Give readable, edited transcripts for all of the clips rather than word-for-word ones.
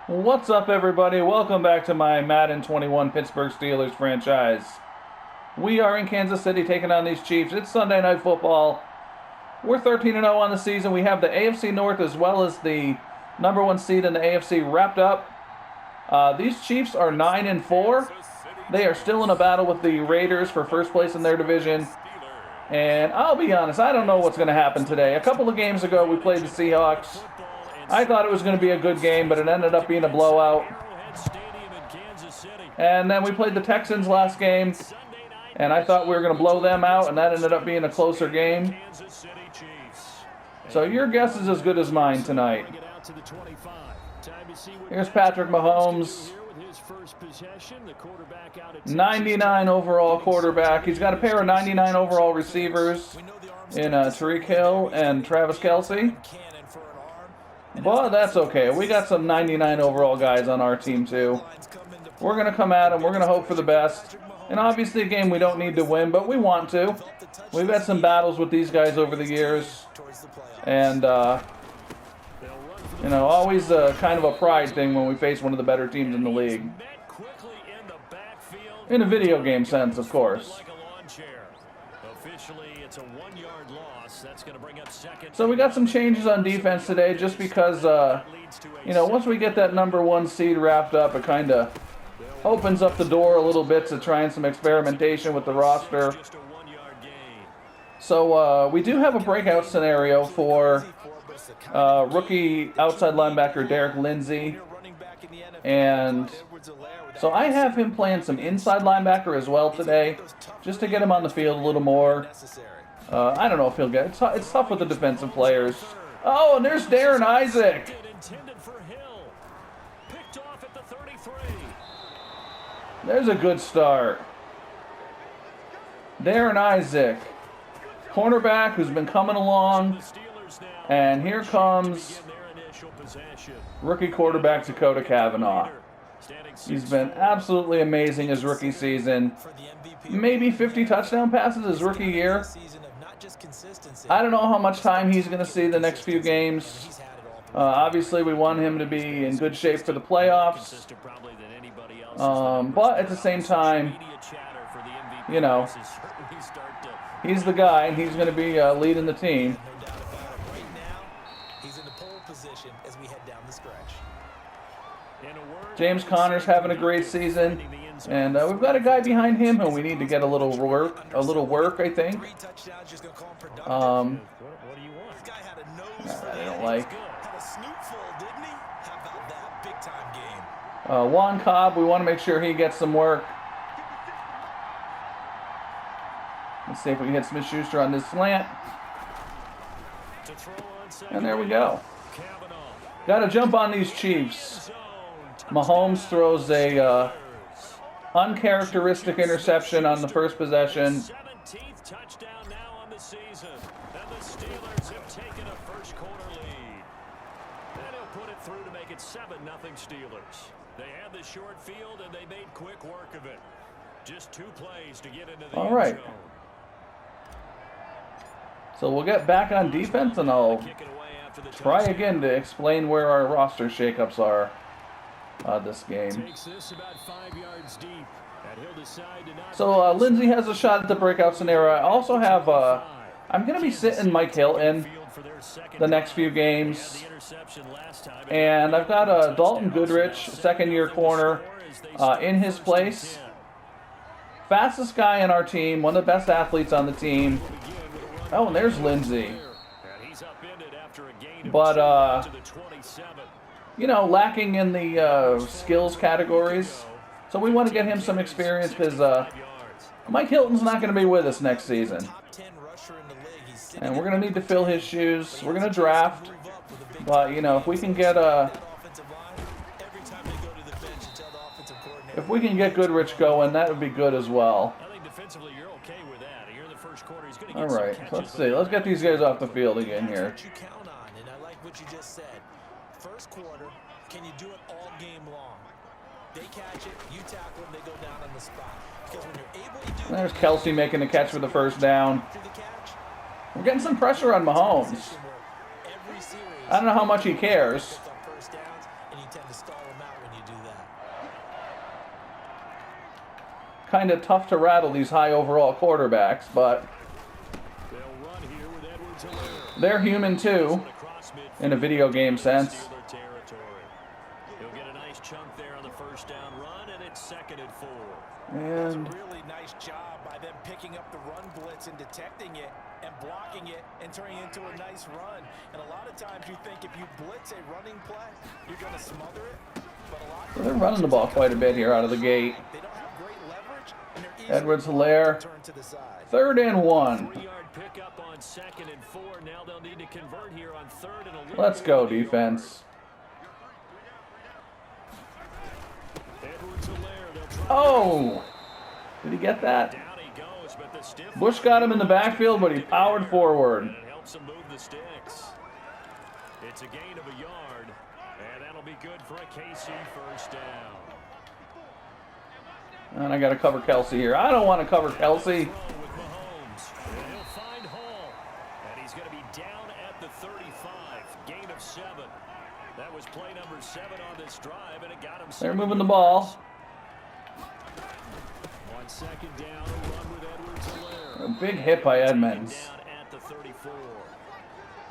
What's up, everybody? Welcome back to my Madden 21 Pittsburgh Steelers franchise. We are in Kansas City taking on these Chiefs. It's Sunday Night Football. We're 13-0 on the season. We have the AFC North as well as the number one seed in the AFC wrapped up. These Chiefs are 9-4. They are still in a battle with the Raiders for first place in their division. And I'll be honest, I don't know what's going to happen today. A couple of games ago, we played the Seahawks. I thought it was going to be a good game, but it ended up being a blowout. And then we played the Texans last game, and I thought we were going to blow them out, and that ended up being a closer game. So your guess is as good as mine tonight. Here's Patrick Mahomes. 99 overall quarterback. He's got a pair of 99 overall receivers in Tyreek Hill and Travis Kelce. But that's okay. We got some 99 overall guys on our team too. We're going to come at them. We're going to hope for the best. And obviously a game we don't need to win, but we want to. We've had some battles with these guys over the years. And, always kind of a pride thing when we face one of the better teams in the league. In a video game sense, of course. So we got some changes on defense today just because, once we get that number one seed wrapped up, it kind of opens up the door a little bit to trying some experimentation with the roster. So we do have a breakout scenario for rookie outside linebacker Derek Lindsey. And so I have him playing some inside linebacker as well today, just to get him on the field a little more. I don't know if he'll get it. It's tough with the defensive players. Oh, and there's Darren Isaac. There's a good start. Darren Isaac, cornerback who's been coming along. And here comes rookie quarterback Dakota Cavanaugh. He's been absolutely amazing his rookie season. Maybe 50 touchdown passes his rookie year. I don't know how much time he's going to see the next few games. Obviously, we want him to be in good shape for the playoffs. But at the same time, he's the guy, and he's going to be leading the team. James Conner's having a great season, and we've got a guy behind him who we need to get a little work, I think. I don't like. Juan Cobb, we want to make sure he gets some work. Let's see if we can hit Smith-Schuster on this slant. And there we go. Got to jump on these Chiefs. Mahomes throws a uncharacteristic interception on the first possession. 17th touchdown now on the season. And the Steelers have taken a first quarter lead. And he'll put it through to make it 7-0 Steelers. They had the short field and they made quick work of it. Just 2 plays to get into the All right. end zone. So we'll get back on defense and I'll try again to explain where our roster shakeups are this game. So Lindsey has a shot at the breakout scenario. I also have, I'm going to be sitting Mike Hilton the next few games. And I've got Dalton Goodrich, second-year corner, in his place. Fastest guy on our team, one of the best athletes on the team. Oh, and there's Lindsey. But, lacking in the skills categories. So we want to get him some experience because Mike Hilton's not going to be with us next season. And we're going to need to fill his shoes. We're going to draft. But, if we can get Goodrich going, that would be good as well. All right, let's see. Let's get these guys off the field again here. What you just said. First quarter, can you do it all game long? They catch it, you tackle them, they go down on the spot. Because when you're able to do There's Kelce making the catch for the first down. We're getting some pressure on Mahomes. I don't know how much he cares. kind of tough to rattle these high overall quarterbacks, but they're human too, in a video game sense. He'll get a nice chunk there on the first down run, and it's 2nd and 4. And That's a really nice job by them picking up the run blitz and detecting it and blocking it and turning it into a nice run. And a lot of times you think if you blitz a running play, you're going to smother it. But a lot so they're running the ball quite a bit here out of the gate. they don't have great leverage, and they're easy Edwards-Helaire, to turn to the side. 3rd and 1. 3-yard pickup on 2nd and 4. Now they'll need to convert here on 3rd and a little. Let's go, defense. Edwards-Helaire, they'll try. Oh! Did he get that? Down he goes, but the stiff Bush got him in the backfield, but he powered forward. and it helps him move the sticks. It's a gain of a yard, and that'll be good for a KC first down. And I got to cover Kelsey here. I don't want to cover Kelsey. Throw with Mahomes, and he'll find Hall, and he's going to be down at the 35. Gain of 7. That was play number 7 on this drive, and it got him. They're moving the ball. On 2nd down, a run with Edwards-Helaire. A big hit by Edmonds. Down at the 34.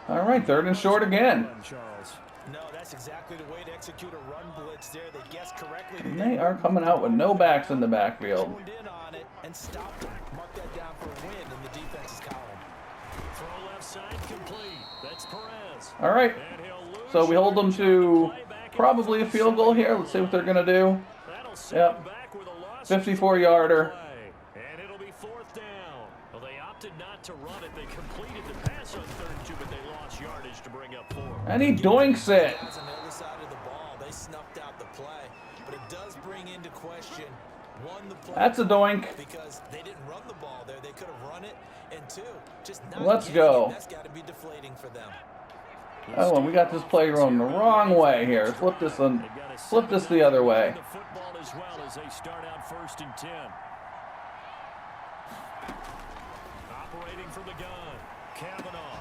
All right, 3rd and short again. Charles. No, that's exactly the way to execute a run blitz there. They guessed correctly. And they are coming out with no backs in the backfield. Honed in on it and stopped them. Mark that down for a win in the defense's column. Throw left side complete. That's Perez. All right, And he'll lose so we hold them to play back probably a field goal here. Let's see what they're going to do. That'll set Yep. him back with a loss. 54-yarder. And it'll be 4th down. Well, they opted not to run it. They completed the pass on 3rd and 2, but they lost yardage to bring up 4. And he doinks it. Guys on the other side of the ball, they snuffed out the play, but it does bring into question, one, the play. That's a doink. Because they didn't run the ball there. They could have run it. And 2, just not Let's getting go. it. That's got to be deflating for them. Oh, and we got this play going the wrong way here. Flip this the other way. The football as well as they start out 1st and 10. Operating from the gun, Cavanaugh.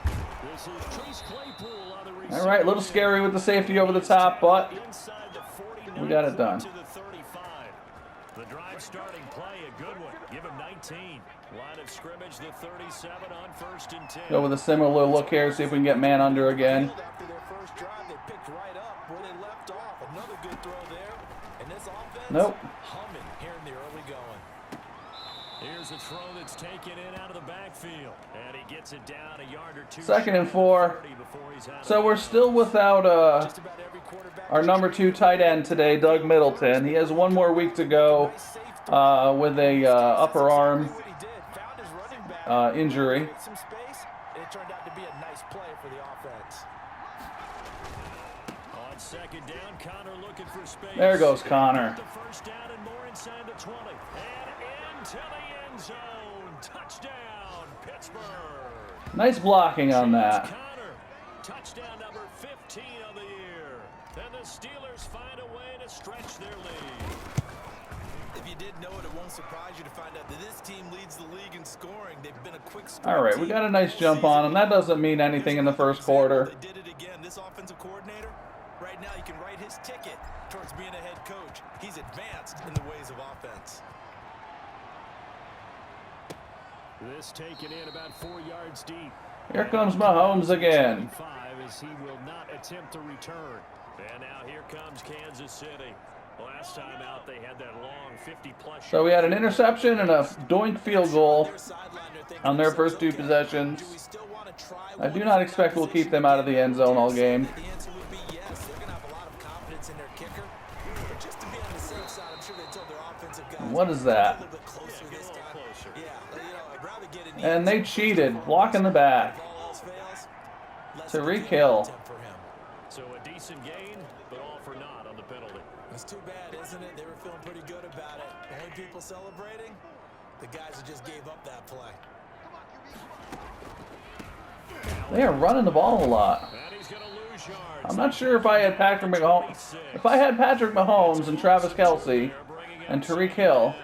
This is Chase Claypool on the receiver. All right, a little scary with the safety over the top, but Inside the 49, we got it done. to the 35. The drive starting play, a good one. Give him 19. Line of scrimmage, the 37 on 1st and 10. go with a similar look here, see if we can get man under again. After their first drive, they picked right up where they left off. Another good throw there. And this offense, Nope. humming here in the early going. Here's a throw that's taken in out of the backfield. And he gets it down a yard or 2. 2nd and 4. Before he's out So of we're still without Just about every quarterback our number 2 tight end today, Doug Middleton. He has one more week to go with a upper arm what he did. Found his running back. injury. Created some space, and it turned out to be a nice play for the offense. On 2nd down, Connor looking for space. There goes Connor. The first down and more inside the 20. And into the end zone. Touchdown, Pittsburgh. Nice blocking on that. Connor, touchdown number 15 of the year. And the Steelers find a way to stretch their lead. If you didn't know it, it won't surprise you to find out that this team leads the league in scoring. They've been a quick scoring All right, we team got a nice all jump on season. him. That doesn't mean anything in the first quarter. They did it again. This offensive coordinator, right now you can write his ticket towards being a head coach. He's advanced in the ways of offense. This taken in about 4 yards deep. Here comes Mahomes again. 5 as he will not attempt to return. And now here comes Kansas City. Last time out, they had that long 50-plus. So we had an interception and a doink field goal on their first 2 possessions. I do not expect we'll keep them out of the end zone all game. The answer would be yes. They're going to have a lot of confidence in their kicker. But just to be on the safe side, I'm sure they told their offensive guys. What is that? A little bit closer this time. Yeah, I'd rather get an And they cheated, blocking the back. If all else fails, less Tyreek than Hill. attempt for him. So a decent gain, but all for naught on the penalty. It's too bad, isn't it? They were feeling pretty good about it. Only people celebrating? The guys who just gave up that play. They are running the ball a lot. And he's going to lose yards. I'm not sure if I had Patrick Mahomes and Travis Kelsey and Tyreek Hill,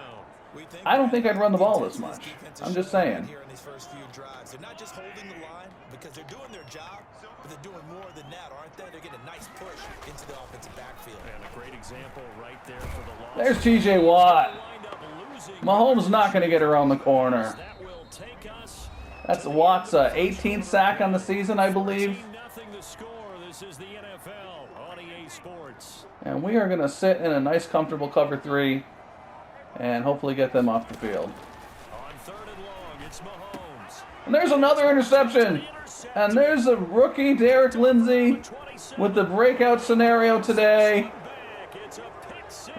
I don't think I'd run the ball this much. I'm just saying. Here in these first few drives, they're not just holding the line because they're doing their job, but they're doing more than that, aren't they? They're getting a nice push into the offensive backfield. And a great example right there for the loss. There's TJ Watt. Lined up Mahomes not going to get around the corner. That's Watt's 18th sack on the season, I believe. And we are going to sit in a nice, comfortable cover 3 and hopefully get them off the field. And there's another interception. And there's a rookie, Derek Lindsey, with the breakout scenario today.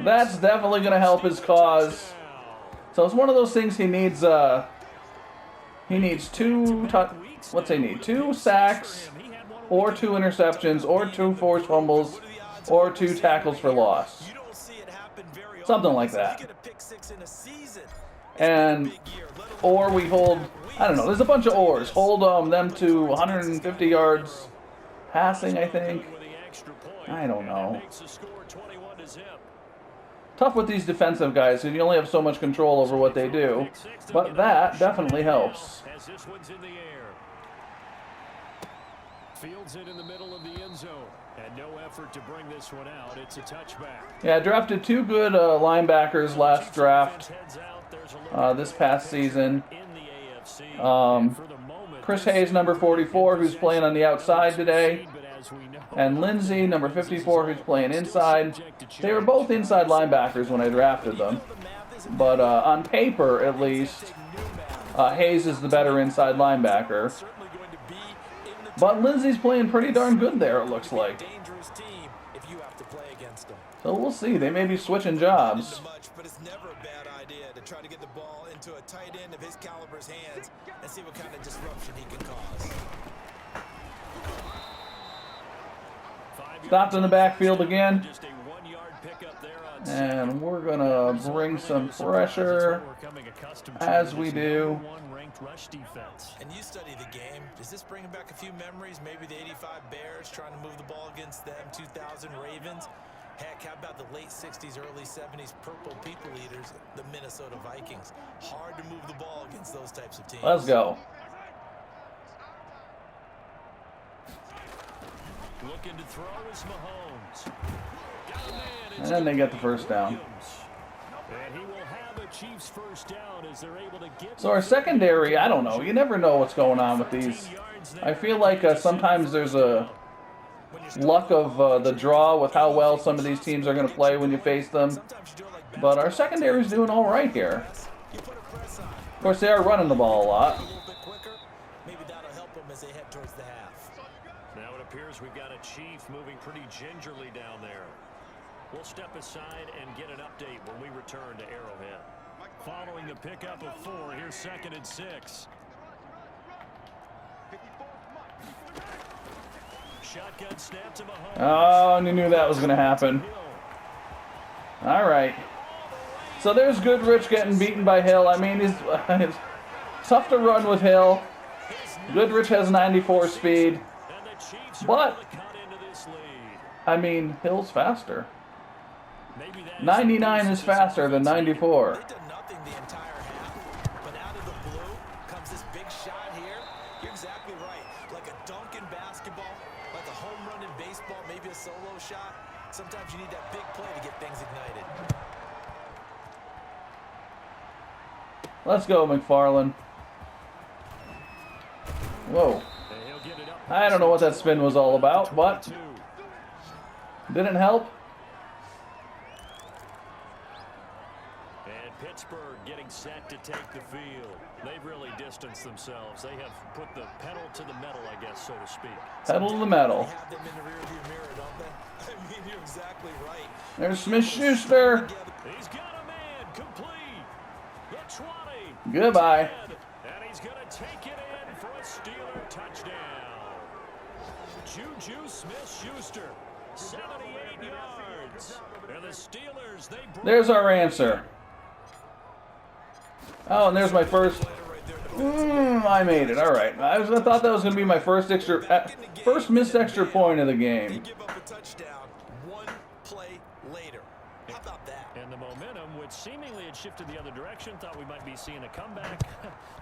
That's definitely going to help his cause. So it's one of those things he needs 2 sacks, or 2 interceptions, or 2 forced fumbles, or 2 tackles for loss. Something like that. And, or we hold, I don't know, there's a bunch of ors. Hold them to 150 yards passing, I think. I don't know. Tough with these defensive guys, because you only have so much control over what they do. But that definitely helps. Fields it in the middle of the end zone. And no effort to bring this one out. It's a touchback. Yeah, I drafted 2 good linebackers last draft, this past season. Chris Hayes, number 44, who's playing on the outside today. And Lindsey, number 54, who's playing inside. They were both inside linebackers when I drafted them. But on paper, at least, Hayes is the better inside linebacker. But Lindsey's playing pretty darn good there, it looks like. So we'll see. They may be switching jobs. But it's never a bad idea to try to get the ball into a tight end of his caliber's hands and see what kind of disruption he can cause. Stopped in the backfield again. And we're going to bring some pressure, as we do. And you study the game. Does this bring back a few memories? Maybe the 85 Bears trying to move the ball against them, 2000 Ravens. Heck, how about the late 60s, early 70s Purple People Eaters, the Minnesota Vikings? Hard to move the ball against those types of teams. Let's go. Looking to throw is Mahomes. And then they get the first down. And he will have a Chiefs first down as they're able to get. So our secondary, I don't know. You never know what's going on with these. I feel like sometimes there's a luck of the draw with how well some of these teams are going to play when you face them. But our secondary is doing all right here. Of course, they are running the ball a lot. Maybe that'll help them as they head towards the half. Now it appears we've got a Chief moving pretty gingerly down there. We'll step aside and get an update when we return to Arrowhead. Following the pickup of 4, here's 2nd and 6. Shotgun snap to Mahomes. Oh, and you knew that was going to happen. All right. So there's Goodrich getting beaten by Hill. I mean, it's tough to run with Hill. Goodrich has 94 speed. But, I mean, Hill's faster. 99 is faster than 94. They did nothing the entire half, but out of the blue comes this big shot here. You're exactly right. Like a dunk in basketball, like a home run in baseball, maybe a solo shot. Sometimes you need that big play to get things ignited. Let's go, McFarland. Whoa. I don't know what that spin was all about, but didn't help. And Pittsburgh getting set to take the field. They've really distanced themselves. They have put the pedal to the metal, I guess, so to speak. Pedal to the metal. They have them in the rearview mirror, don't they? I mean, you're exactly right. There's Smith-Schuster. He's got a man complete. The 20. Goodbye. And he's going to take it in for a Steeler touchdown. Juju Smith-Schuster, 78 yards. And the Steelers, there's our answer. Oh, and there's my first. I made it. All right. I thought that was going to be my first missed extra point of the game. Give up a touchdown one play later. How about that? And the momentum, which seemingly had shifted the other direction, thought we might be seeing a comeback.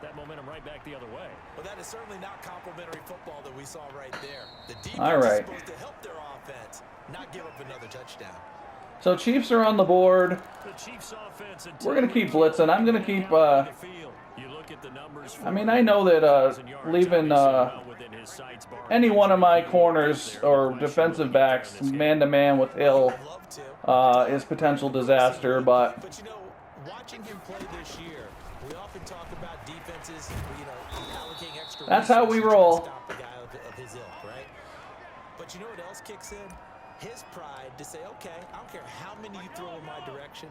That momentum right back the other way. Well, that is certainly not complimentary football that we saw right there. The defense All right. is supposed to help their offense, not give up another touchdown. So Chiefs are on the board. We're going to keep blitzing. I'm going to keep... I mean, I know that leaving any one of my corners or defensive backs man-to-man with Hill is potential disaster, but... But, you know, watching him play this year, we often talk about defenses, allocating extra... That's how we roll. ...stop the guy of his ilk, right? But you know what else kicks in? His pride to say, okay, I don't care how many you throw in my direction,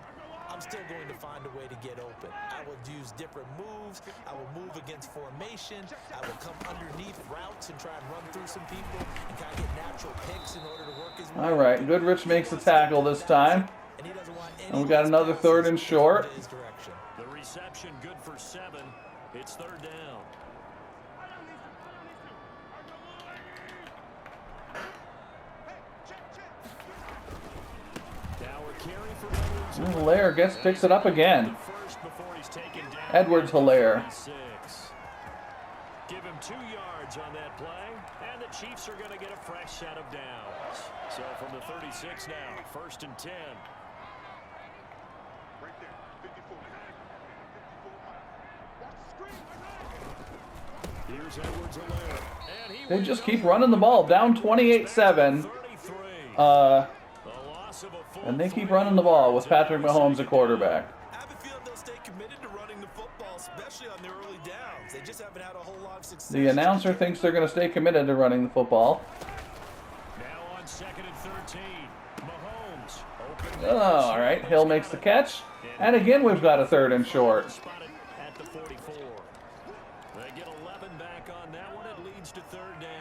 I'm still going to find a way to get open. I will use different moves. I will move against formation. I will come underneath routes and try and run through some people and kind of get natural picks in order to work his way. All right, Goodrich makes the tackle this time. And we got another 3rd and short. The reception good for 7. It's 3rd down. Hilaire picks it up again. Edwards Hilaire. Give him 2 yards on that play, and the Chiefs are going to get a fresh set of downs. So from the 36 now, 1st and 10. Here's Edwards Hilaire. They just keep running the ball. Down 28-7. And they keep running the ball with Patrick Mahomes at quarterback. I have a feeling they'll stay committed to running the football, especially on their early downs. They just haven't had a whole lot of success. The announcer thinks they're going to stay committed to running the football. Now on 2nd and 13. Mahomes. Oh, all right. Hill makes the catch. And again, we've got a 3rd and short. At the 44. They get 11 back on that one. It leads to 3rd down.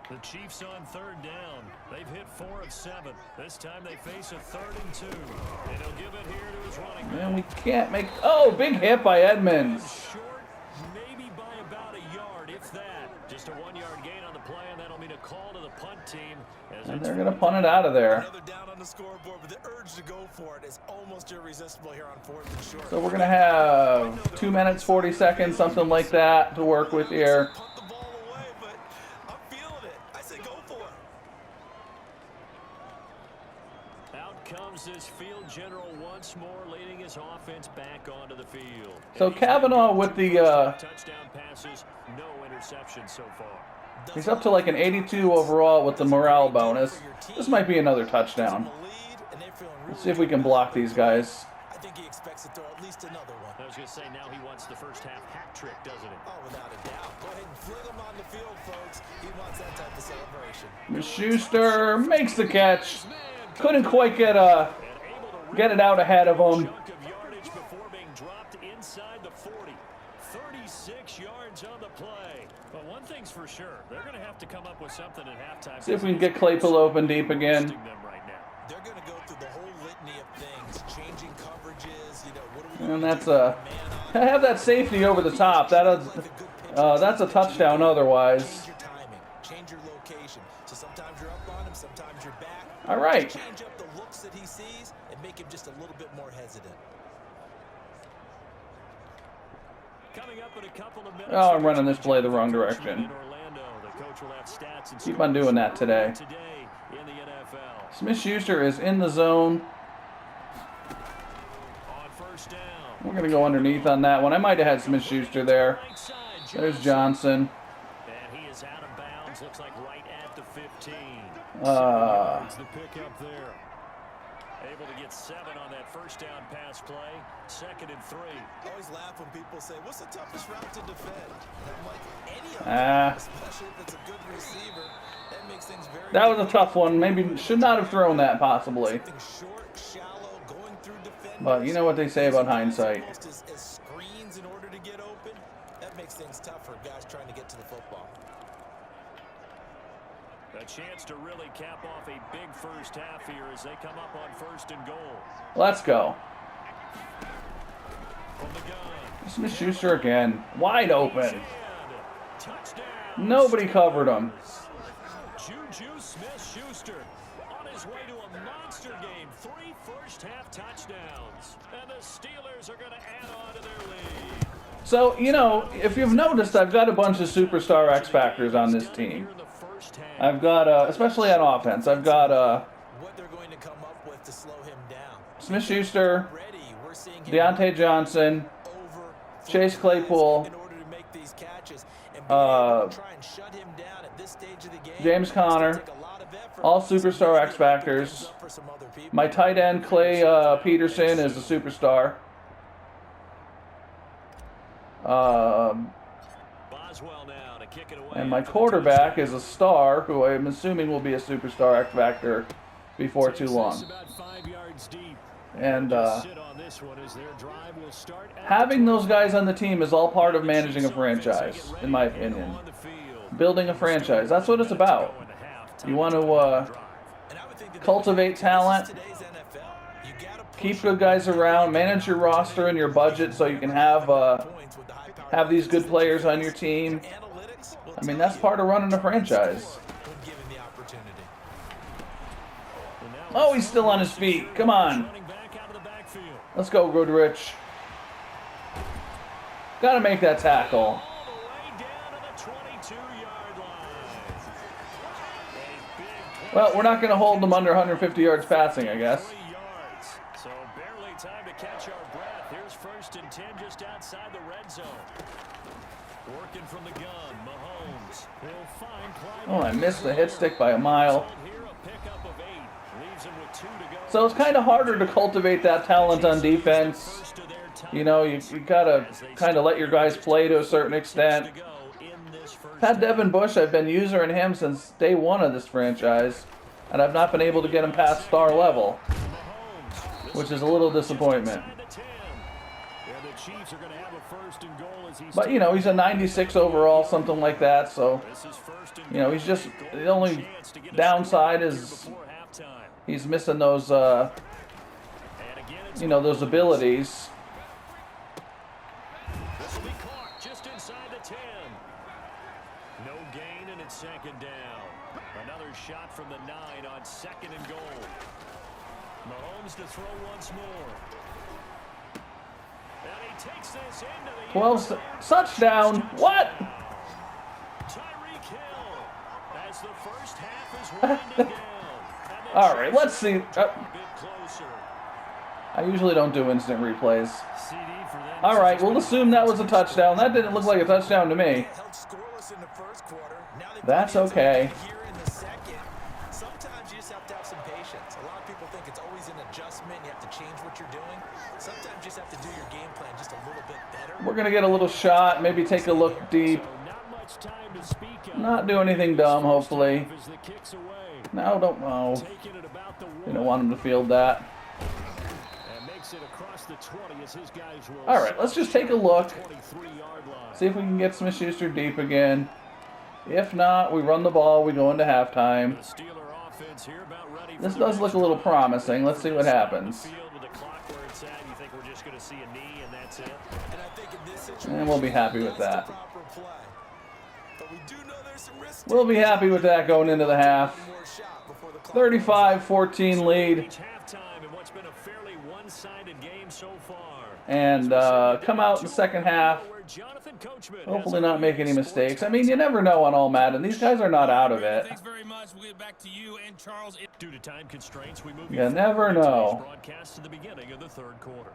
The Chiefs on 3rd down. They've hit 4 of 7. This time they face a 3rd and 2. And he'll give it here to his running back. And we can't make... Oh, big hit by Edmonds. Short, maybe by about a yard, if that. Just a 1-yard gain on the play, and that'll mean a call to the punt team. And they're going to punt it out of there. Another down on the scoreboard, but the urge to go for it is almost irresistible here on 4th and short. So we're going to have 2 minutes, 40 seconds, something like that to work with here. Punt the ball away, but I'm feeling it. I say go for it. Out comes this field general once more, leading his offense back onto the field. So Cavanaugh with the... touchdown passes, no interception so far. He's up to like an 82 overall with the morale bonus. This might be another touchdown. Let's see if we can block these guys. I think he expects to throw at least another one. I was going to say, now he wants the first half hat trick, doesn't he? Oh, without a doubt. Go ahead and fling him on the field, folks. He wants that type of celebration. Schuster makes the catch. Couldn't quite get it out ahead of him. Chunk of yardage before being dropped inside the 40. 36 yards on the play. But one thing's for sure, they're going to have to come up with something at halftime. See if we can get Claypool open deep again. They're going to go through the whole litany of things, changing coverages, what do we and that's have that safety over the top. That's a touchdown otherwise. Change your timing, change your location. So sometimes you're up on him, sometimes you're back. All right. Change up the looks that he sees and make him just a little bit more hesitant. Coming up in a couple of minutes. Oh, I'm running this play the wrong direction. Keep on doing that today. Smith-Schuster is in the zone. We're going to go underneath on that one. I might have had Smith-Schuster there. There's Johnson. And he is out of bounds. Looks like right at the 15. The pick up there. Able to get 7 on that first down pass play. 2nd and 3. I always laugh when people say, what's the toughest route to defend? And I'm like, any of them, especially if it's a good receiver. That makes things very That was a tough one. Maybe should not have thrown that, possibly. Short, shallow, going through defenders. But you know what they say about hindsight. As screens in order to get open. That makes things tough for guys trying to get to the football. A chance to really cap off a big first half here as they come up on 1st and goal. Let's go. From the gun. Smith-Schuster again. Wide open. Touchdown. Nobody covered him. Juju Smith-Schuster on his way to a monster game. 3 first-half touchdowns. And the Steelers are going to add on to their lead. So, if you've noticed, I've got a bunch of superstar X Factors on this team. I've got, especially on offense, I've got what they're going to come up with with to slow him down. Smith-Schuster, Already, we're seeing him Deontay Johnson, over Chase Claypool, in order to make these catches and be able to try and shut him down at this stage of the game. James Conner, all superstar X Factors. My tight end, Clay Peterson, is a superstar. And my quarterback is a star, who I'm assuming will be a superstar X Factor before too long. And having those guys on the team is all part of managing a franchise, in my opinion. Building a franchise, that's what it's about. You want to cultivate talent, keep good guys around, manage your roster and your budget so you can have these good players on your team. I mean, that's part of running a franchise. Oh, he's still on his feet. Come on. Let's go, Goodrich. Got to make that tackle. Well, we're not going to hold them under 150 yards passing, I guess. So barely time to catch our breath. Here's 1st and 10 just outside the red zone. Working from the gun, Mahomes. He'll find Clyde. Oh, I missed the hit stick by a mile. So it's kind of harder to cultivate that talent on defense. You know, you got to kind of let your guys play to a certain extent. Pat Devin Bush, I've been using him since day one of this franchise, and I've not been able to get him past star level, which is a little disappointment. But, you know, he's a 96 overall, something like that, so, you know, he's just, the only downside is he's missing those, you know, those abilities. Just inside the 10. No gain, and it's 2nd down. Another shot from the 9 on 2nd and goal. Mahomes to throw once more. And he takes this into the 12 touchdown. What? Tyreek Hill as the first half is winding down. All right, let's see. I usually don't do instant replays. All right, we'll assume that was a touchdown. That didn't look like a touchdown to me. That's okay. Sometimes you just have to have some patience. A lot of people think it's always an adjustment. You have to change what you're doing. Sometimes you just have to do your game plan just a little bit better. We're going to get a little shot, maybe take a look deep. Not do anything dumb, hopefully. No, don't. Oh. You don't want him to field that. All right, let's just take a look. See if we can get Smith-Schuster deep again. If not, we run the ball, we go into halftime. This does look a little promising. Let's see what happens. And we'll be happy with that. We'll be happy with that going into the half. 35-14 lead. And come out in the second half. Hopefully not make any mistakes. I mean, you never know on all Madden. These guys are not out of it. Thanks very much. We'll get back to you and Charles. Due to time constraints, we move you never know. Broadcast to the beginning of the 3rd quarter.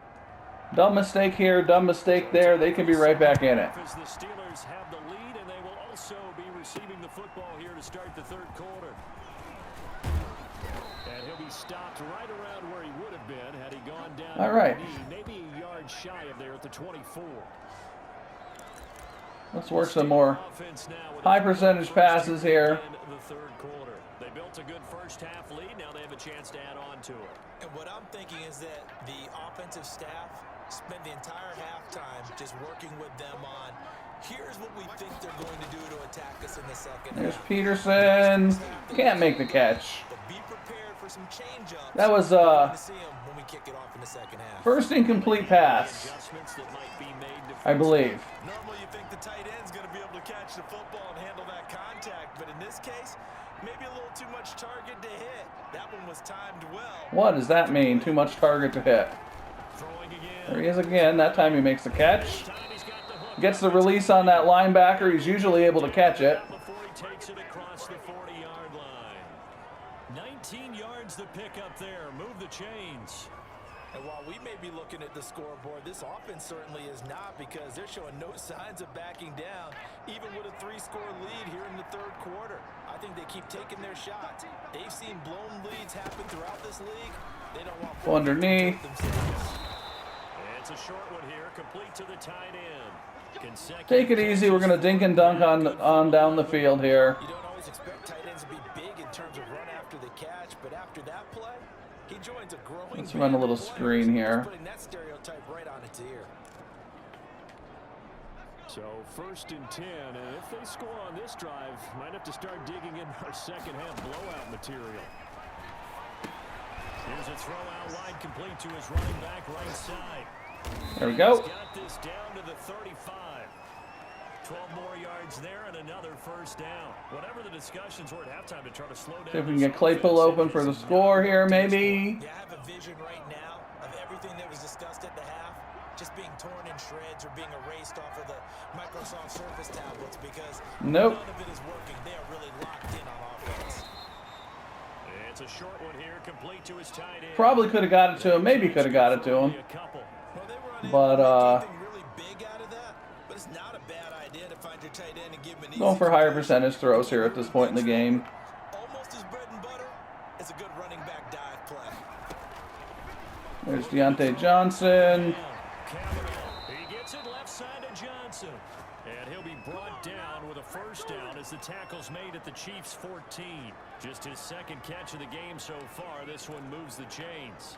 Dumb mistake here, dumb mistake there. They can be right back in it. The Steelers have the lead, and they will also be receiving the football here to start the 3rd quarter. And he'll be stopped right around where he would have been had he gone down. All right. Maybe a yard shy of there at the 24. Let's work some more high percentage passes here. The 3rd quarter. They built a good first half lead. Now they have a chance to add on to it. And what I'm thinking is that the offensive staff spent the entire halftime just working with them on, here's what we think they're going to do to attack us in the second There's half. Peterson. Can't make the catch. But be prepared for some change-ups. That was when we kick it off in the second half. first incomplete pass, I believe. Normally you think the tight end's going to be able to catch the football and handle that contact, but in this case, maybe a little too much target to hit. That one was timed well. What does that mean? Too much target to hit. There he is again. That time he makes the catch. Gets the release on that linebacker. He's usually able to catch it. Before he takes it across the 40-yard line. 19 yards yards to pick up there. Move the chains. And while we may be looking at the scoreboard, this offense certainly is not, because they're showing no signs of backing down, even with a 3-score lead here in the third quarter. I think they keep taking their shots. They've seen blown leads happen throughout this league. They don't want underneath. It's a short one here, complete to the tight end. Take it easy. We're going to dink and dunk on down the field here. You don't always expect tight ends to be big in terms of run after the catch, but after that play, he joins a growing. Let's run a little screen here. Putting that stereotype right on its ear. So 1st and 10, and if they score on this drive, might have to start digging in our second half blowout material. Here's a throw out wide, complete to his running back right side. There we go. He's got this down to the 35. 12 more yards there and another first down. Whatever the discussions were at halftime to try to slow down. See if we can get Claypool open for the score here, maybe. Yeah, I have a vision right now of everything that was discussed at the half just being torn in shreds or being erased off of the Microsoft Surface tablets, because nope. None of it is working. They are really locked in on offense. It's a short one here, complete to his tight end. Probably could have got it to him. Maybe could have got it to him. But really big out of that, but it's not a bad idea to find your tight end and give him an going for higher percentage throws here at this point in the game. Almost as bread and butter as a good running back dive play. There's Deontay Johnson. Cavanaugh. He gets it left side of Johnson. And he'll be brought down with a first down as the tackle's made at the Chiefs' 14. Just his second catch of the game so far. This one moves the chains.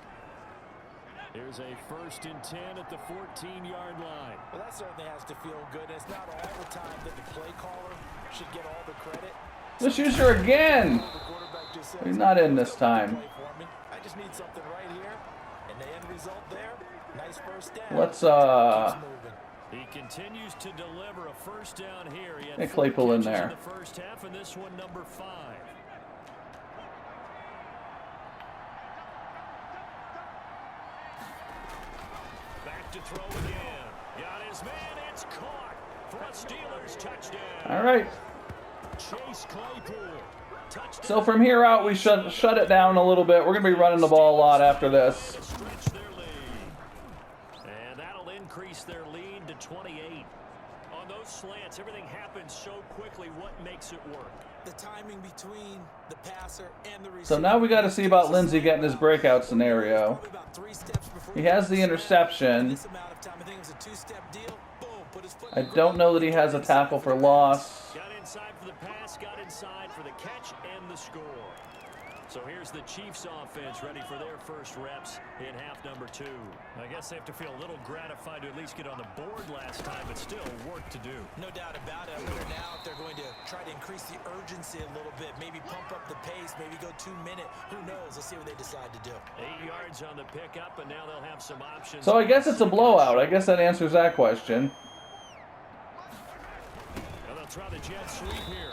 Here's a 1st and 10 at the 14-yard line. Well, that certainly has to feel good. It's not all the time that the play caller should get all the credit. Let's use her again. He's not in this time. I just need something right here. And the end result there, nice first down. Let's He continues to deliver a first down here. He had get Claypool in there. in the first half, and this one number 5. Back to throw again. Got his man. It's caught for a Steelers touchdown. All right. Chase Claypool. Touchdown. So from here out, we shut it down a little bit. We're going to be running the ball a lot after this. Stretch their lead. And that'll increase their lead to 28. On those slants, everything happens so quickly. What makes it work? The timing between the passer and the receiver. So now we got to see about Lindsey getting his breakout scenario. He has the interception. I don't know that he has a tackle for loss. Got inside for the pass, got inside for the catch and the score. So here's the Chiefs offense ready for their first reps in half number 2. I guess they have to feel a little gratified to at least get on the board last time, but still work to do. No doubt about it. I wonder now if they're going to try to increase the urgency a little bit, maybe pump up the pace, maybe go 2-minute. Who knows? Let's see what they decide to do. 8 yards on the pickup, and now they'll have some options. So I guess it's a blowout. I guess that answers that question. And they'll try the jet sweep here.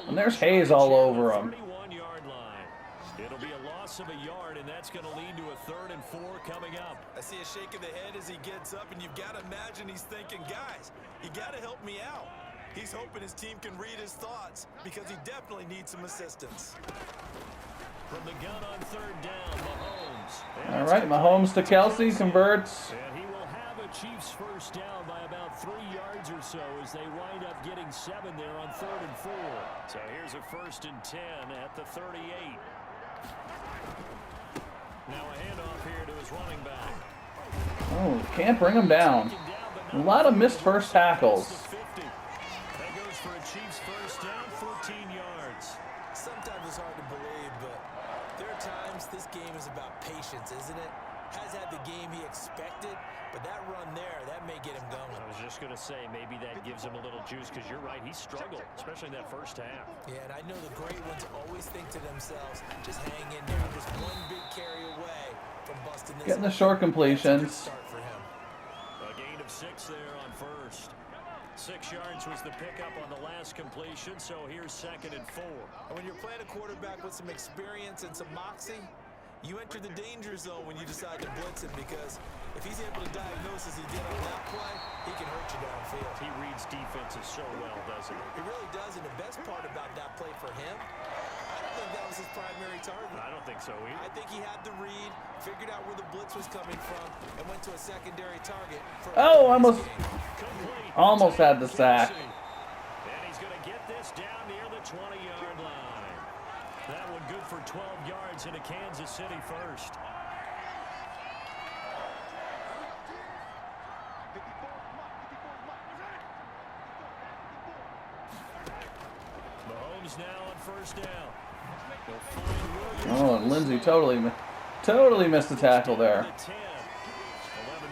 And there's Hayes all over him. 31-yard line. It'll be a loss of a yard, and that's going to lead to a 3rd and 4 coming up. I see a shake of the head as he gets up, and you've got to imagine he's thinking, guys, you got to help me out. He's hoping his team can read his thoughts because he definitely needs some assistance. From the gun on 3rd down, Mahomes. All right, Mahomes to Kelsey, converts. And he will have a Chiefs first down by about 3 yards or so as they wind up getting 7 there on 3rd and 4. So here's a 1st and 10 at the 38. Now a handoff here to his running back. Oh, can't bring him down. A lot of missed first tackles. That goes for a Chiefs first down, 14 yards. Sometimes it's hard to believe, but there are times this game is about patience, isn't it? Has had the game he expected, but that run there, that may get him going. I was just going to say, maybe that gives him a little juice, because you're right, he struggled, especially in that first half. Yeah, and I know the great ones always think to themselves, just hang in there, just one big carry away from busting this. Getting the short completions. Start for him. A gain of 6 there on 1st. 6 yards was the pickup on the last completion, so here's 2nd and 4. And when you're playing a quarterback with some experience and some moxie, you enter the danger zone when you decide to blitz him, because if he's able to diagnose as he did on that play, he can hurt you downfield. He reads defenses so well, doesn't he? He really does, and the best part about that play for him, I don't think that was his primary target. I don't think so either. I think he had the read, figured out where the blitz was coming from, and went to a secondary target. Oh, almost had the sack. And he's going to get this down near the 20-yard line. That one good for 12 yards into Kansas City first. Mahomes now on first down. Oh, and Lindsey totally missed the tackle there. 11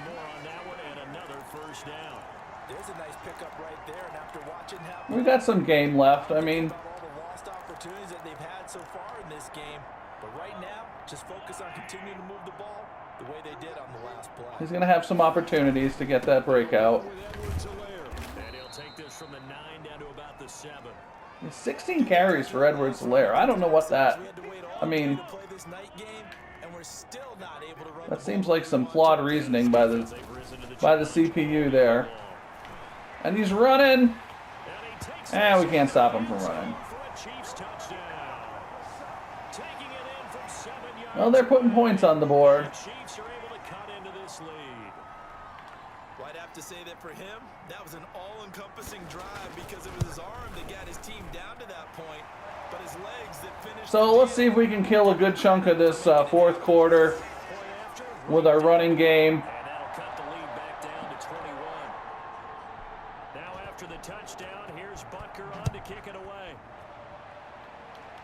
more on that one and another first down. There's a nice pickup right there, and after watching how We got some game left. I mean, about all the lost opportunities that they've had so far in this game, but right now, just focus on continuing to move the ball the way they did on the last play. he's going to have some opportunities to get that breakout. And he'll take this from the 9 down to about the 7. 16 carries for Edwards-Helaire. I don't know what that... I mean, that seems like some flawed reasoning by the CPU there. And he's running. And we can't stop him from running. Well, they're putting points on the board. Well, I'd have to say that for him, that was an all-encompassing drive because it was his arm that got his team down to that point, but his legs that finished. So let's see if we can kill a good chunk of this fourth quarter with our running game. And that'll cut the lead back down to 21. Now after the touchdown, here's Butker on to kick it away.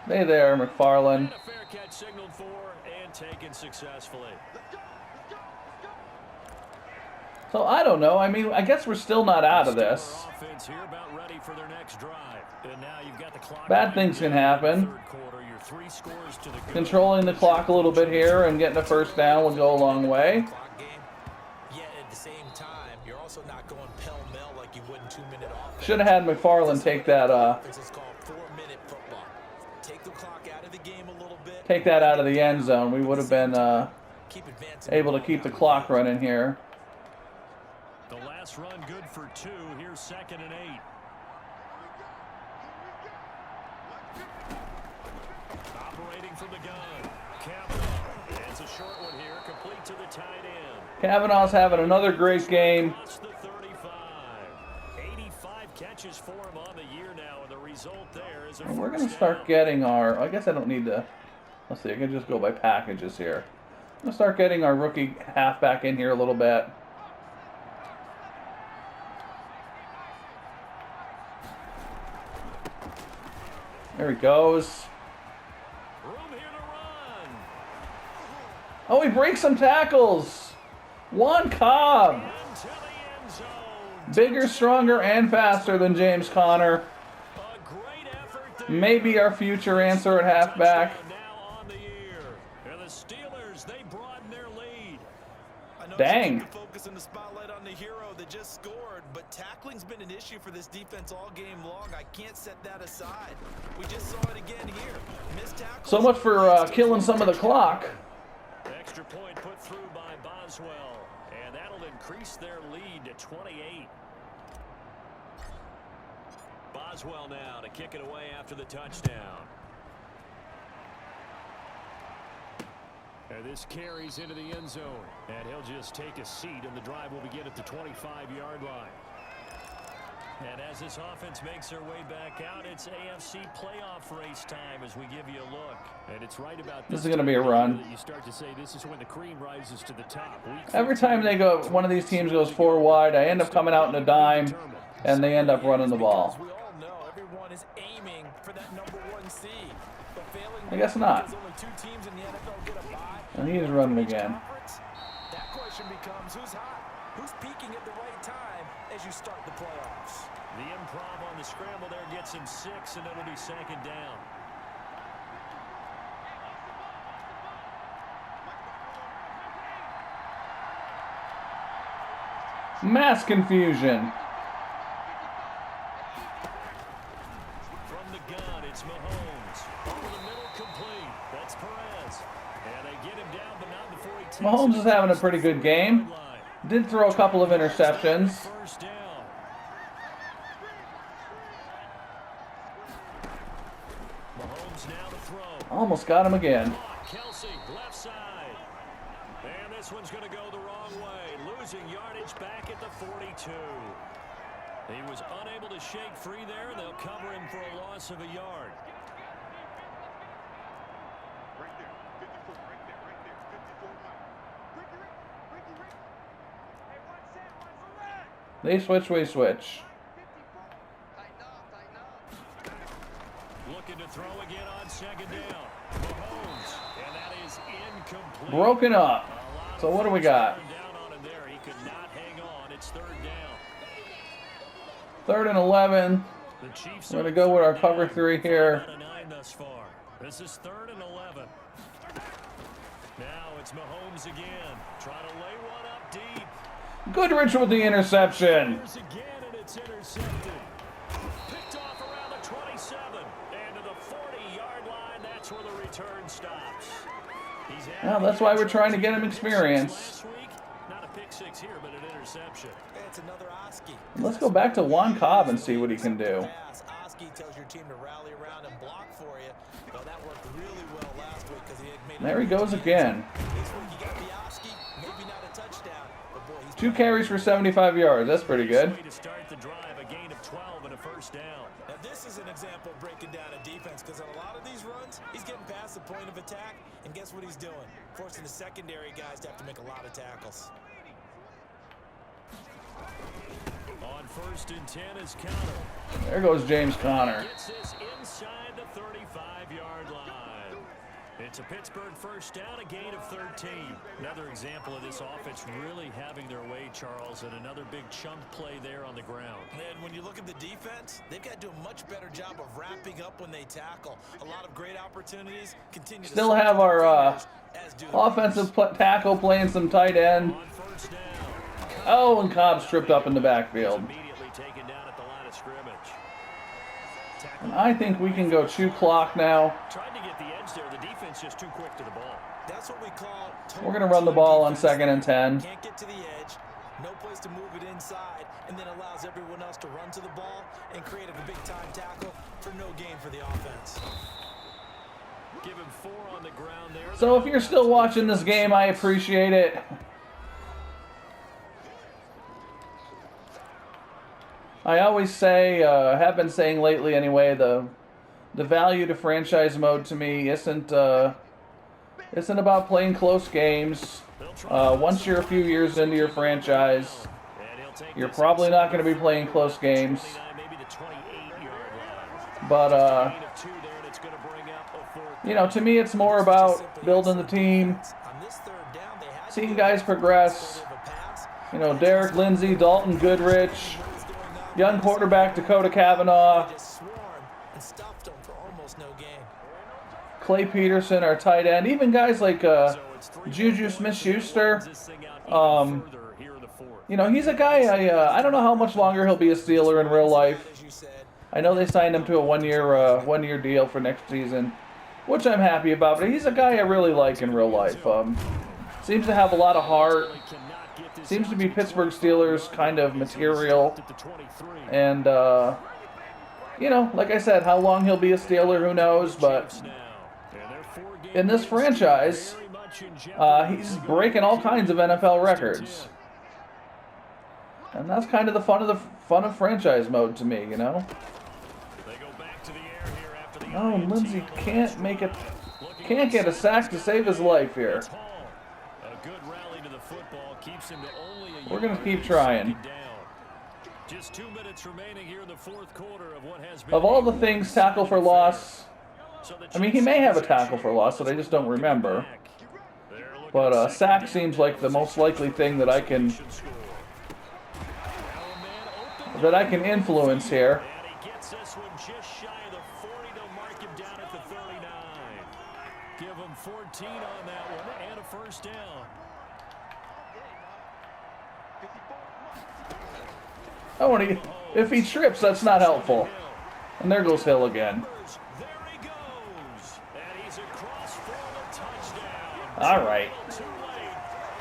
Hey there, McFarland. And a fair catch signaled for and taken successfully. So I don't know. I mean, I guess we're still not out of this. Offense here about ready for their next drive. And now you've got the clock. Bad things can happen. Third quarter, your 3 scores to the good. Controlling the clock a little bit here and getting a first down will go a long way. Yet at the same time, you're also not going pell-mell like you would in 2-minute offense. Should have had McFarland take that This is called 4-minute football. Take the clock out of the game a little bit. take that out of the end zone. We would have been Keep advancing. able to keep the clock running here. The last run good for 2. Here's 2nd and 8. Operating from the gun. Cavanaugh. It's a short one here. Complete to the tight end. Cavanaugh's having another great game. Across the 35. 85 catches for him on the year now, and the result there is a And we're going to first start down. getting our... I guess I don't need to... Let's see. I can just go by packages here. I'm going to start getting our rookie halfback in here a little bit. There he goes. Room here to run. Oh, he breaks some tackles. Juan Cobb. Into the end zone. Bigger, stronger, and faster than James Conner. A great effort there. Maybe our future answer at halfback. Touchdown now on the year. And the Steelers, they broaden their lead. I know Dang. you keep the focus and the spotlight on the hero that just scored, but tackling's been an issue for this defense all game long. I can't set that aside. We just saw it again here. Missed tackles. So much for killing some of the clock. Extra point put through by Boswell. And that'll increase their lead to 28. Boswell now to kick it away after the touchdown. And this carries into the end zone. And he'll just take a seat, and the drive will begin at the 25-yard line. And as this offense makes their way back out, it's AFC playoff race time as we give you a look. And it's right about This is going to be a run. that you start to say this is when the cream rises to the top. Every time they go, one of these teams goes 4 wide, I end up coming out in a dime, and they end up running the ball. We all know everyone is aiming for that #1 seed, but failing. I guess not. because only 2 teams in the NFL get a bye. And he's running again. That question becomes who's hot, who's peaking at the right time as you start the playoffs. The improv on the scramble there gets him 6, and it'll be 2nd down. Mass confusion. From the gun, it's Mahomes. Over the middle, complete. That's Perez. And they get him down, but not before he takes Mahomes it is having a across pretty the good game. 40-yard line. Did throw a couple of interceptions. First down. Mahomes now to throw. almost got him again. Kelsey, left side. And this one's going to go the wrong way. Losing yardage back at the 42. He was unable to shake free there, and they'll cover him for a loss of a yard. Right there. 54, right there, right there. 54 line. They switch, we switch. Looking to throw again on second down. Mahomes, and that is incomplete. Broken up. So what do we got? Down on him there. He could not hang on. It's third down. 3rd and 11. The Chiefs We're going to go with our cover 3 here. out of 9 thus far. This is 3rd and 11. Now it's Mahomes again. Trying to lay one up deep. Goodrich with the interception. Here's again, and it's intercepted. Picked off around the 27. And to the 40-yard line, that's where the return stops. Well, that's why we're trying to get him experience. Last week, not a pick six here, but an interception. It's another Oski. Let's go back to Juan Cobb and see what he can do. Oski tells your team to rally around and block for you. Well, that worked really well last week because he had made. There he goes again. This week you got the Oski, maybe not a touchdown, but boy, he's 2 carries for 75 yards. That's pretty good. Way to start the drive, a gain of 12 and a first down. Now this is an example of breaking down a defense because on a lot of these runs, he's getting past the point of attack, and guess what he's doing? Forcing the secondary guys to have to make a lot of tackles. On 1st and 10 is Conner. There goes James Conner. Gets this inside the 35-yard line. It's a Pittsburgh first down, a gain of 13. Another example of this offense really having their way, Charles, and another big chunk play there on the ground. And when you look at the defense, they've got to do a much better job of wrapping up when they tackle. A lot of great opportunities. Continue to Still have our as do offensive tackle playing some tight end. On first down. Oh, and Cobb's tripped up in the backfield. Immediately taken down at the line of scrimmage. And I think we can go chew clock now. Tried to get the edge there. The defense just too quick to the ball. That's what we call We're going to run the ball on 2nd and 10. Can't get to the edge, no place to move it inside, and then allows everyone else to run to the ball and create a big-time tackle for no gain for the offense. Give him 4 on the ground there. So if you're still watching this game, I appreciate it. I always say, have been saying lately anyway, the value to franchise mode to me isn't about playing close games. Once you're a few years into your franchise, you're probably not going to be playing close games. But you know, to me, it's more about building the team, seeing guys progress. You know, Derek Lindsey, Dalton Goodrich, young quarterback Dakota Cavanaugh, Clay Peterson, our tight end, even guys like Juju Smith-Schuster. You know, he's a guy, I don't know how much longer he'll be a Steeler in real life. I know they signed him to a one-year deal for next season, which I'm happy about, but he's a guy I really like in real life. Seems to have a lot of heart. Seems to be Pittsburgh Steelers kind of material. And, you know, like I said, how long he'll be a Steeler, who knows, but in this franchise, he's breaking all kinds of NFL records. And that's kind of the fun of franchise mode to me, you know? Oh, Lindsey can't get a sack to save his life here. We're going to keep trying. Just 2 minutes remaining here in the fourth quarter of what has been Of all the things, tackle for loss, I mean, he may have a tackle for loss that I just don't remember. But sack seems like the most likely thing that I can influence here. And he gets this one just shy of the 40. They'll mark him down at the 39. Give him 14 on that one and a first down. Oh, and if he trips, that's not helpful. And there goes Hill again. There he goes. And he's across for the touchdown. All right. Too late.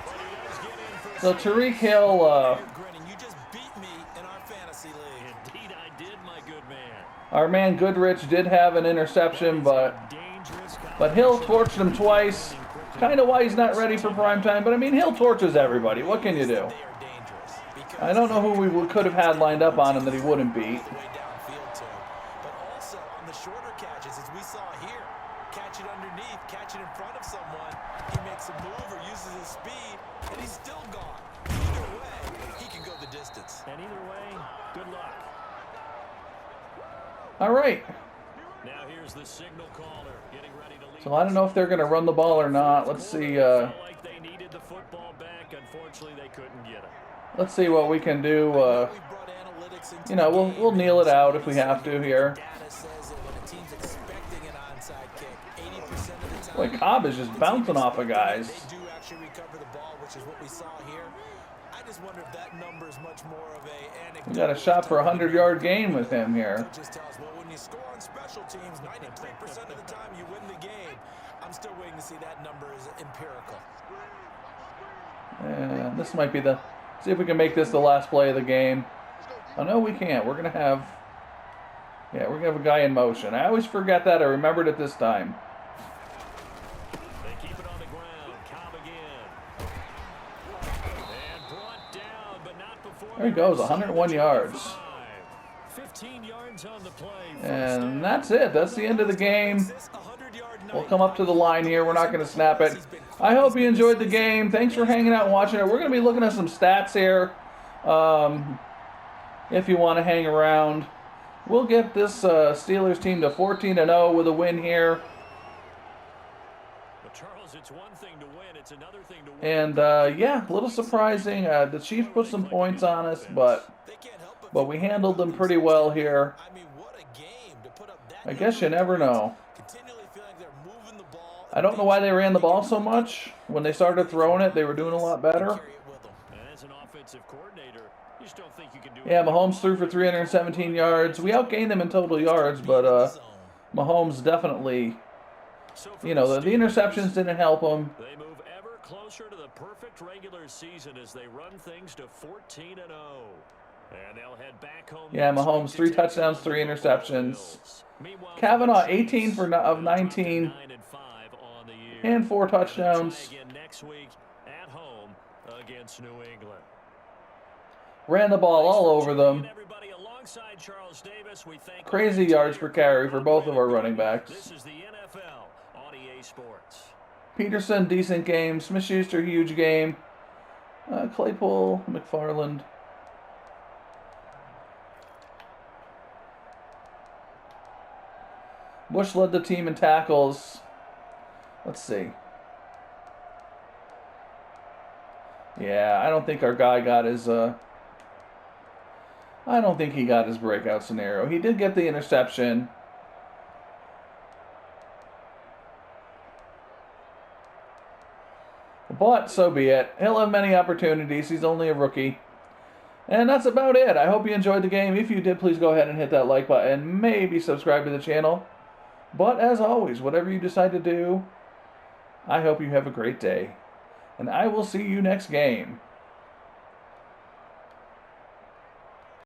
But he does get in for So Tyreek Hill, You just beat me in our fantasy league. Indeed I did, my good man. our man Goodrich did have an interception, but Dangerous But Hill torched him twice. Kind of why he's not ready for prime time. But I mean, Hill torches everybody. What can you do? I don't know who we could have had lined up on him that he wouldn't beat. But also on the shorter catches, as we saw here, catch it underneath, catch it in front of someone. He makes a move or uses his speed, and he's still gone. Either way, he can go the distance. And either way, good luck. All right. Now here's the signal caller getting ready to leave. So I don't know if they're going to run the ball or not. Let's see. Felt like they needed the football back. Unfortunately, they couldn't get it. Let's see what we can do. You know, we'll kneel it out if we have to here. Boy, Cobb is just bouncing off of guys. They do actually recover the ball, which is what we saw here. I just wonder if that number is much more of a We got a shot for a 100-yard gain with him here. just tells, well, when you score on special teams, 93% of the time you win the game. I'm still waiting to see that number is empirical. And this might be the... See if we can make this the last play of the game. Oh, no, we can't. We're going to have... Yeah, we're going to have a guy in motion. I always forget that. I remembered it this time. They keep it on the ground. Cobb again. And brought down, but not before. There he goes, 101 yards. 15 yards on the play. And that's it. That's the end of the game. We'll come up to the line here. We're not going to snap it. I hope you enjoyed the game. Thanks for hanging out and watching it. We're going to be looking at some stats here. If you want to hang around. We'll get this Steelers team to 14-0 with a win here. But Charles, it's one thing to win. It's another thing to win. And, yeah, a little surprising. The Chiefs put some points on us, but we handled them pretty well here. I mean, what a game to put up that. I guess you never know. Continually feel like they're moving the ball. I don't know why they ran the ball so much. When they started throwing it, they were doing a lot better. Carry it with them. And as an offensive coordinator, you just don't think you can do Yeah, it. Mahomes threw for 317 yards. We outgained them in total yards, but Mahomes definitely, So for you know, the Steelers, interceptions didn't help him. They move ever closer to the perfect regular season as they run things to 14-0. And they'll head back home. Yeah, next Mahomes, week to 3 take on touchdowns, the 3 Buffalo interceptions. Bills. Meanwhile, for Kavanaugh, the 18 Chiefs, of they'll drop to 19, 9-5 on the year. and 4 They'll try touchdowns. again next week at home against New England. Ran the ball all over them. Everybody alongside Charles Davis, we thank Crazy yards per carry for both of our running backs. This is the NFL on EA Sports. Peterson, decent game. Smith-Schuster, huge game. Claypool, McFarland. Bush led the team in tackles. Let's see. Yeah, I don't think our guy got his... I don't think he got his breakout scenario. He did get the interception. But so be it. He'll have many opportunities. He's only a rookie. And that's about it. I hope you enjoyed the game. If you did, please go ahead and hit that like button. Maybe subscribe to the channel. But as always, whatever you decide to do, I hope you have a great day. And I will see you next game.